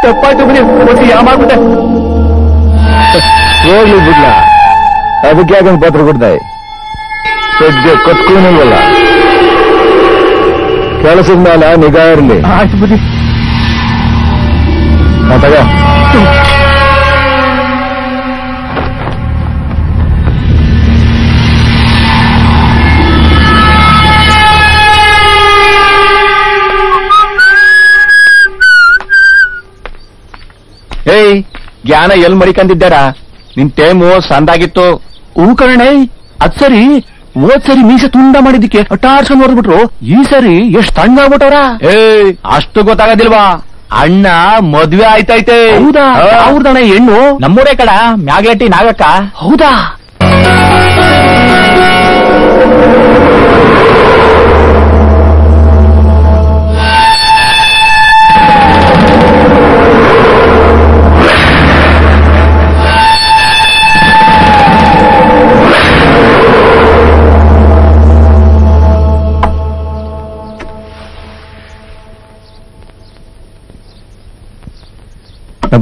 ತಪ್ಪಾಯ್ತು ಬನ್ನಿ ಮತ್ತೆ ಯಾವ ಮಾಡ್ಬಿಟ್ಟೆ ಹೋಗ್ಲಿ ಬಿಡ್ಲ ಅದಕ್ಕೆ ಯಾಕಂದ್ ಪತ್ರ ಕೊಡ್ತಾಯಿ ಸದ್ಯ ಕತ್ಕೊಳ್ಳಲ್ಲ ಕೆಲಸದ ಮೇಲೆ ನಿಗಾ ಇರಲಿ ಆಯ್ತು ಬುದ್ಧಿ ತಗ ಏಯ್ ಜ್ಞಾನ ಎಲ್ ಮಡಿಕಂದಿದ್ದಾರಾ ನಿನ್ ಟೈಮು ಸಂದಾಗಿತ್ತು ಹೂ ಕರಣೆ ಅದ್ ಸರಿ ಹೋದ್ ಸರಿ ಮೀಸೆ ತುಂಡ ಮಾಡಿದ್ದಕ್ಕೆ ಅಟ್ಟಾಡ್ಸ್ಕೊಂಡ್ ಹೊರದ್ಬಿಟ್ರು ಈ ಸರಿ ಎಷ್ಟ್ ತಣ್ಣ ಆಗ್ಬಿಟ್ಟವ್ರ ಏಯ್ ಅಷ್ಟು ಗೊತ್ತಾಗೋದಿಲ್ವಾ ಅಣ್ಣ ಮದ್ವೆ ಆಯ್ತೈತೆ ಹೌದಾ ಅವ್ರದಣ್ಣ ಹೆಣ್ಣು ನಮ್ಮೂರೇ ಕಡ ಮ್ಯಾಗ್ಲೆಟ್ಟಿ ನಾಗಕ್ಕ ಹೌದಾ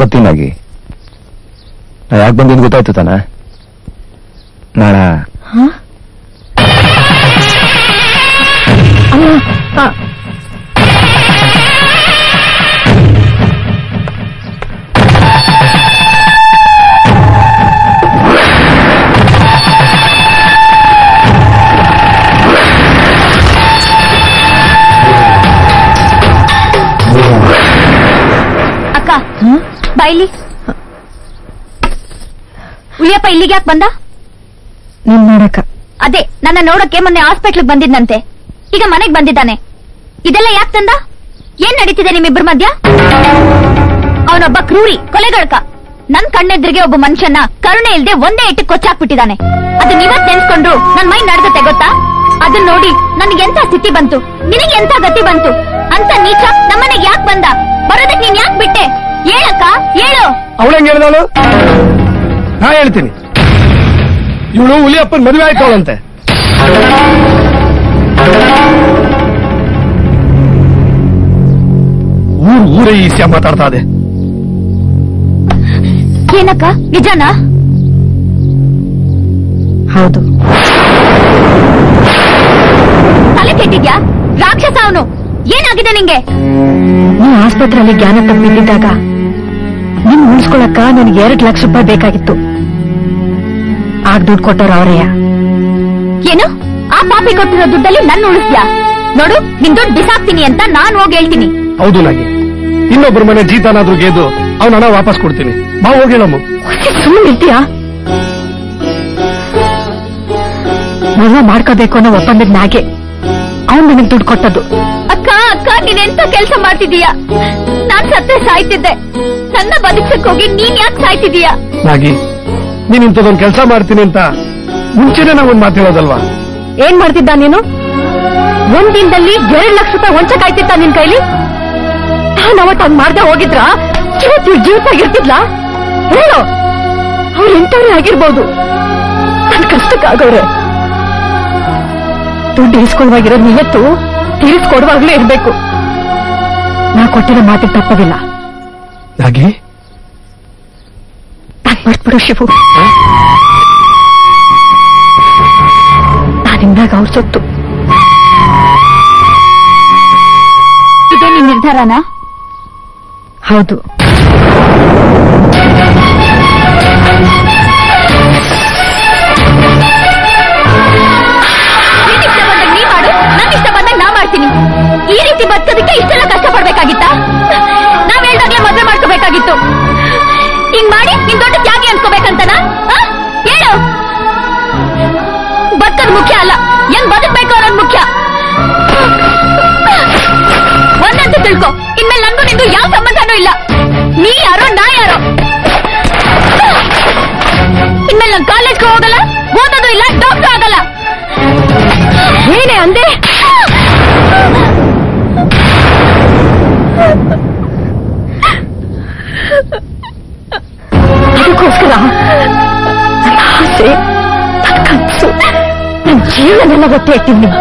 ಗೊತ್ತಿನಾಗಿ ನಾ ಯಾಕೆ ಬಂದಿದ್ದು ಗೊತ್ತಾಯ್ತು ತಾನ ನಾಳ ಅಕ್ಕ ಬಾಯ್ಲಿ ಉಳಿಯಪ್ಪ ಇಲ್ಲಿಗೆ ಯಾಕೆ ಬಂದ ನಿನ್ ನೋಡಕ್ಕ ಅದೇ ನನ್ನ ನೋಡಕ್ಕೆ ಮೊನ್ನೆ ಹಾಸ್ಪಿಟ್ಲಿಗೆ ಬಂದಿದ್ದಂತೆ ಈಗ ಮನೆಗ್ ಬಂದಿದ್ದಾನೆ ಇದೆಲ್ಲ ಯಾಕೆ ತಂದ ಏನ್ ನಡೀತಿದೆ ನಿಮ್ಮಿಬ್ಬರ ಮಧ್ಯ ಅವನೊಬ್ಬ ಕ್ರೂರಿ ಕೊಲೆಗಳ್ಕ ನನ್ ಕಣ್ಣೆದ್ರಿಗೆ ಒಬ್ಬ ಮನುಷ್ಯನ ಕರುಣೆ ಇಲ್ದೆ ಒಂದೇ ಇಟ್ಟಿಗೆ ಕೊಚ್ಚಾಕ್ಬಿಟ್ಟಿದ್ದಾನೆ ಅದು ನೀವತ್ ನೆನ್ಸ್ಕೊಂಡ್ರು ನನ್ ಮೈ ನಡ್ದತೆ ಗೊತ್ತಾ ಅದನ್ನ ನೋಡಿ ನನ್ಗೆ ಎಂತ ಸ್ಥಿತಿ ಬಂತು ನಿನಗೆ ಎಂತ ಗತಿ ಬಂತು ಅಂತ ನೀಚ ನಮ್ಮನೆಗೆ ಯಾಕೆ ಬಂದ ಬರೋದಕ್ ನೀನ್ ಯಾಕೆ ಬಿಟ್ಟೆ ಹೇಳಕ್ಕ ಹೇಳು ಅವಳಂಗೆ ಹೇಳಿದವಳು ನಾ ಹೇಳ್ತೀನಿ ಇವಳು ಹುಲಿಯಪ್ಪನ್ ಮದುವೆ ಆಯ್ತವಳಂತೆ ಊರೇ ಈಸ್ಯ ಮಾತಾಡ್ತಾ ಇದೆ ಏನಕ್ಕ ನಿಜನಾ ಹೌದು ತಲೆ ಕೆಟ್ಟಿದ್ಯಾ ರಾಕ್ಷಸ ಅವನು ಏನಾಗಿದೆ ನಿಂಗೆ ನೀ ಆಸ್ಪತ್ರೆಯಲ್ಲಿ ಜ್ಞಾನ ತಪ್ಪಿದ್ದಾಗ ನಿನ್ ಉಳಿಸ್ಕೊಳಕ್ಕ ನನಗೆ 2 ಲಕ್ಷ ರೂಪಾಯಿ ಬೇಕಾಗಿತ್ತು ಆಗ ದುಡ್ಡು ಕೊಟ್ಟವ್ರು ಅವರಯ್ಯ ಏನು ಆ ಪಾಪಿ ಕೊಟ್ಟಿರೋ ದುಡ್ಡಲ್ಲಿ ನನ್ನ ಉಳಿಸ್ದ್ಯಾ ನೋಡು ನಿನ್ ದುಡ್ಡು ಬಿಸಾಕ್ತೀನಿ ಅಂತ ನಾನ್ ಹೋಗಿ ಹೇಳ್ತೀನಿ ಹೌದು ನಾಗಿ ಇನ್ನೊಬ್ಬರ ಮನೆ ಜೀತನಾದ್ರೂ ಗೆದ್ದು ಅವನ ಹಣ ವಾಪಸ್ ಕೊಡ್ತೀನಿ ಬಾ ಹೋಗೇಳಮ್ಮ ಸುಮ್ಮನೆ ಇರ್ತೀಯಾ ಮದುವೆ ಮಾಡ್ಕೋಬೇಕು ಅನ್ನೋ ಒಪ್ಪಂದದ ನಾಗೆ ಅವನ್ ನನಗೆ ದುಡ್ಡು ಕೊಟ್ಟದ್ದು ಅಕ್ಕ ಅಕ್ಕ ನೀನೆಂತ ಕೆಲಸ ಮಾಡ್ತಿದೀಯಾ ನಾನ್ ಸತ್ತೇ ಸಾಯ್ತಿದ್ದೆ ನನ್ನ ಬದುಕಕ್ ಹೋಗಿ ನೀನ್ ಯಾಕೆ ಸಾಯ್ತಿದೀಯಾ ನಾಗಿ ನೀನ್ ಇಂಥದೊಂದು ಕೆಲಸ ಮಾಡ್ತೀನಿ ಅಂತ ಮುಂಚೆನೆ ನಾವೊಂದು ಮಾತು ಹೇಳೋದಲ್ವಾ ಏನ್ ಮಾಡ್ತಿದ್ದ ನೀನು ಒಂದ್ ದಿನದಲ್ಲಿ 2 ಲಕ್ಷ ರೂಪಾಯಿ ವಂಚಕಾಯ್ತಿತ್ತ ನಿನ್ ಕೈಲಿ ನಾನು ಅವತ್ತು ಹಂಗ್ ಮಾಡ್ದೆ ಹೋಗಿದ್ರ ಜೀವಿತಾಗಿರ್ತಿದ್ಲ ಹೇಳು ಅವ್ರು ಎಂತವ್ರೇ ಆಗಿರ್ಬೋದು ನನ್ ಕಷ್ಟಕ್ಕಾಗವ್ರೆ ದುಡ್ಡು ಇಸ್ಕೊಳ್ಳುವಾಗಿರೋ ನಿಯತ್ತು ತೀರಿಸ್ಕೊಡುವಾಗ್ಲೇ ಇರ್ಬೇಕು ನಾ ಕೊಟ್ಟಿರೋ ಮಾತಿಗೆ ತಪ್ಪದಿಲ್ಲ ನಾಗಿ ನಾನ್ ಮಾಡ್ಬಿಡು ಶಿವು ನಾನಿಂದಾಗ ಅವ್ರ ಸೊತ್ತು ಇದೇ ನಿನ್ ನಿರ್ಧಾರನಾ ಹೌದು ನೀ ಮಾಡು ನನ್ ಇಷ್ಟ ಬಂದಾಗ ನಾ ಮಾಡ್ತೀನಿ ಈ ರೀತಿ ಬದುಕೋದಕ್ಕೆ ಇಷ್ಟೆಲ್ಲ ಕಷ್ಟಪಡ್ಬೇಕಾಗಿತ್ತಾ ನಾವ್ ಹೇಳ್ದಾಗ್ಲೇ ಮದುವೆ ಮಾಡ್ಕೋಬೇಕಾಗಿತ್ತು ಹಿಂಗ್ ಮಾಡಿ ನಿನ್ ದೊಡ್ಡ ತ್ಯಾಗಿ ಅನ್ಕೋಬೇಕಂತನಾ ಹೇಳು ಬದುಕೋದು ಮುಖ್ಯ ಅಲ್ಲ ಹೆಂಗ್ ಬದುಕ್ಬೇಕು ಅನ್ನೋದು ಮುಖ್ಯ ಒಂದಂತೂ ತಿಳ್ಕೊ ಇನ್ಮೇಲೆ ನನ್ಗೂ ನಿಂದು ಯಾವ ಸಂಬಂಧನೂ ಇಲ್ಲ ನೀ ಯಾರೋ ನಾ ಯಾರೋ ಇನ್ಮೇಲೆ ನಾನು ಕಾಲೇಜ್ಗೆ ಹೋಗಲ್ಲ ಓದೋದು ಇಲ್ಲ ಡಾಕ್ಟರ್ ಆಗಲ್ಲ ಏನೇ ಅಂದೆ ಅದಕ್ಕೋಸ್ಕರ ಆಸೆ, ನನ್ ಕನಸು, ನನ್ ಜೀವನೆಲ್ಲ ಒತ್ತೆ ಇಟ್ಟಿವ್ ನೀವು.